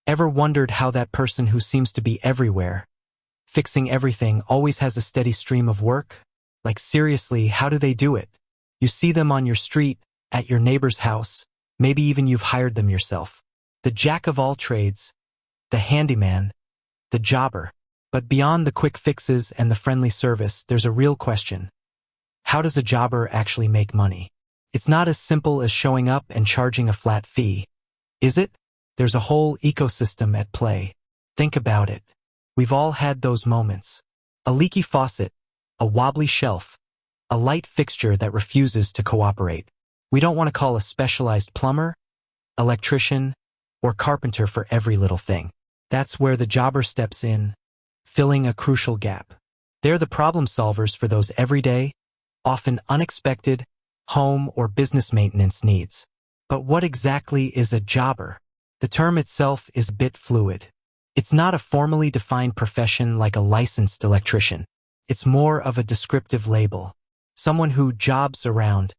Ever wondered how that person who seems to be everywhere, fixing everything, always has a steady stream of work? Like seriously, how do they do it? You see them on your street, at your neighbor's house, maybe even you've hired them yourself. The jack of all trades, the handyman, the jobber. But beyond the quick fixes and the friendly service, there's a real question. How does a jobber actually make money? It's not as simple as showing up and charging a flat fee, is it? There's a whole ecosystem at play. Think about it. We've all had those moments. A leaky faucet, a wobbly shelf, a light fixture that refuses to cooperate. We don't want to call a specialized plumber, electrician, or carpenter for every little thing. That's where the jobber steps in, filling a crucial gap. They're the problem solvers for those everyday, often unexpected, home or business maintenance needs. But what exactly is a jobber? The term itself is a bit fluid. It's not a formally defined profession like a licensed electrician. It's more of a descriptive label. Someone who jobs around,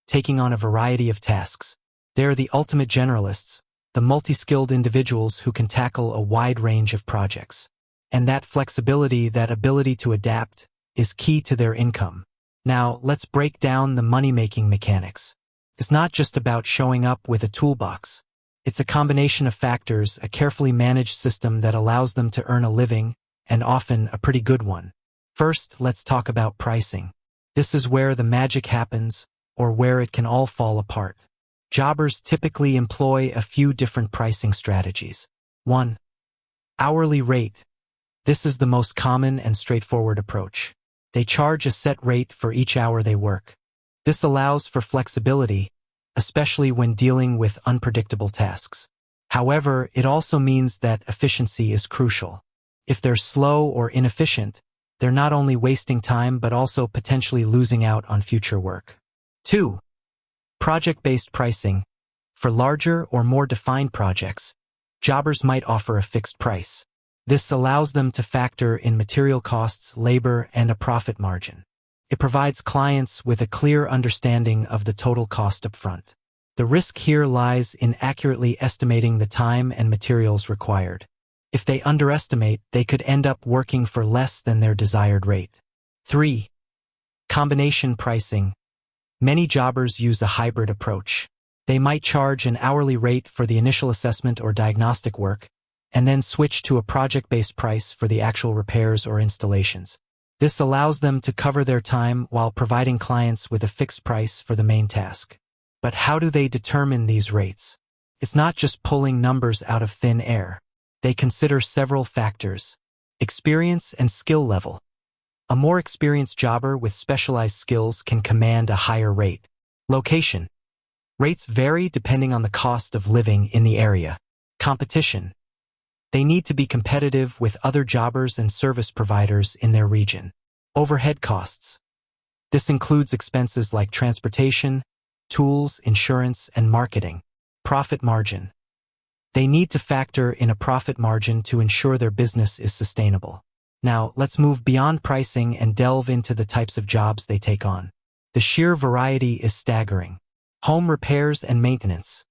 taking on a variety of tasks. They're the ultimate generalists, the multi-skilled individuals who can tackle a wide range of projects. And that flexibility, that ability to adapt, is key to their income. Now, let's break down the money-making mechanics. It's not just about showing up with a toolbox. It's a combination of factors, a carefully managed system that allows them to earn a living, and often a pretty good one. First, let's talk about pricing. This is where the magic happens, or where it can all fall apart. Jobbers typically employ a few different pricing strategies. 1. Hourly rate. This is the most common and straightforward approach. They charge a set rate for each hour they work. This allows for flexibility, especially when dealing with unpredictable tasks. However, it also means that efficiency is crucial. If they're slow or inefficient, they're not only wasting time but also potentially losing out on future work. 2. Project-based pricing. For larger or more defined projects, jobbers might offer a fixed price. This allows them to factor in material costs, labor, and a profit margin. It provides clients with a clear understanding of the total cost up front. The risk here lies in accurately estimating the time and materials required. If they underestimate, they could end up working for less than their desired rate. 3. Combination pricing. Many jobbers use a hybrid approach. They might charge an hourly rate for the initial assessment or diagnostic work, and then switch to a project-based price for the actual repairs or installations. This allows them to cover their time while providing clients with a fixed price for the main task. But how do they determine these rates? It's not just pulling numbers out of thin air. They consider several factors: experience and skill level. A more experienced jobber with specialized skills can command a higher rate. Location. Rates vary depending on the cost of living in the area. Competition. They need to be competitive with other jobbers and service providers in their region. Overhead costs. This includes expenses like transportation, tools, insurance, and marketing. Profit margin. They need to factor in a profit margin to ensure their business is sustainable. Now, let's move beyond pricing and delve into the types of jobs they take on. The sheer variety is staggering. Home repairs and maintenance.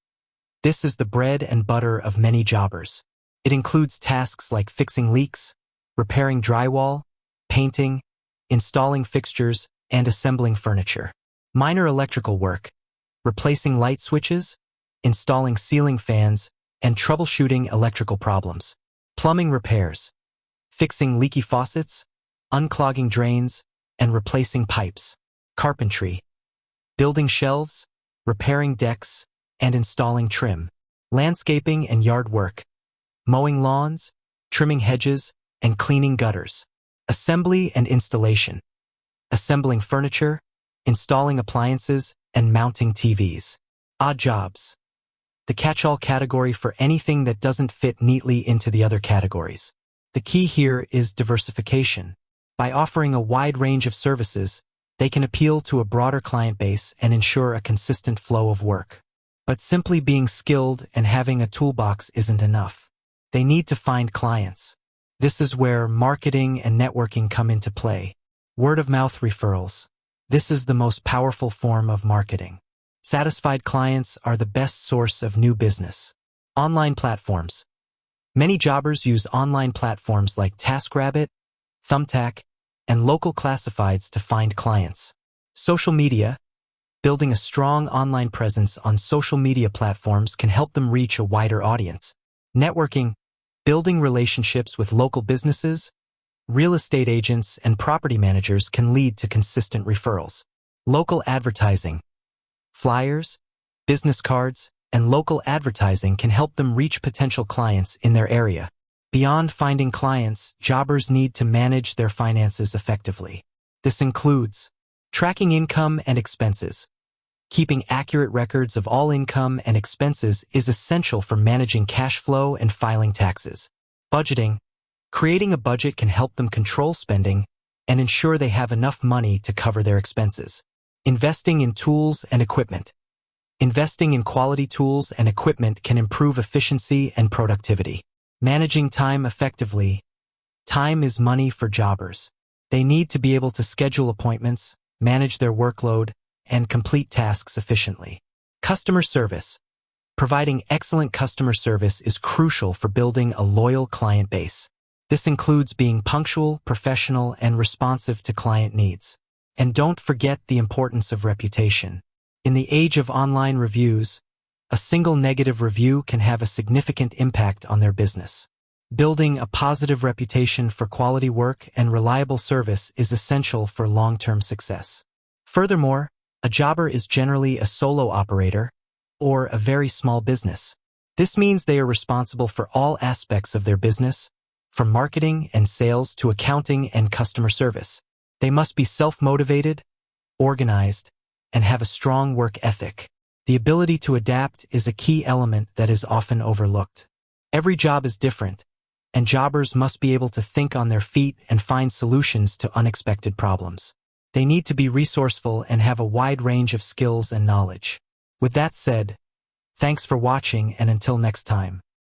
This is the bread and butter of many jobbers. It includes tasks like fixing leaks, repairing drywall, painting, installing fixtures, and assembling furniture. Minor electrical work, replacing light switches, installing ceiling fans, and troubleshooting electrical problems. Plumbing repairs, fixing leaky faucets, unclogging drains, and replacing pipes. Carpentry, building shelves, repairing decks, and installing trim. Landscaping and yard work, mowing lawns, trimming hedges, and cleaning gutters. Assembly and installation, assembling furniture, installing appliances, and mounting TVs. Odd jobs, the catch-all category for anything that doesn't fit neatly into the other categories. The key here is diversification. By offering a wide range of services, they can appeal to a broader client base and ensure a consistent flow of work. But simply being skilled and having a toolbox isn't enough. They need to find clients. This is where marketing and networking come into play. Word-of-mouth referrals. This is the most powerful form of marketing. Satisfied clients are the best source of new business. Online platforms. Many jobbers use online platforms like TaskRabbit, Thumbtack, and local classifieds to find clients. Social media. Building a strong online presence on social media platforms can help them reach a wider audience. Networking. Building relationships with local businesses, real estate agents, and property managers can lead to consistent referrals. Local advertising. Flyers, business cards, and local advertising can help them reach potential clients in their area. Beyond finding clients, jobbers need to manage their finances effectively. This includes tracking income and expenses. Keeping accurate records of all income and expenses is essential for managing cash flow and filing taxes. Budgeting. Creating a budget can help them control spending and ensure they have enough money to cover their expenses. Investing in tools and equipment. Investing in quality tools and equipment can improve efficiency and productivity. Managing time effectively. Time is money for jobbers. They need to be able to schedule appointments, manage their workload, and complete tasks efficiently. Customer service. Providing excellent customer service is crucial for building a loyal client base. This includes being punctual, professional, and responsive to client needs. And don't forget the importance of reputation. In the age of online reviews, a single negative review can have a significant impact on their business. Building a positive reputation for quality work and reliable service is essential for long-term success. Furthermore, a jobber is generally a solo operator or a very small business. This means they are responsible for all aspects of their business, from marketing and sales to accounting and customer service. They must be self-motivated, organized, and have a strong work ethic. The ability to adapt is a key element that is often overlooked. Every job is different, and jobbers must be able to think on their feet and find solutions to unexpected problems. They need to be resourceful and have a wide range of skills and knowledge. With that said, thanks for watching, and until next time.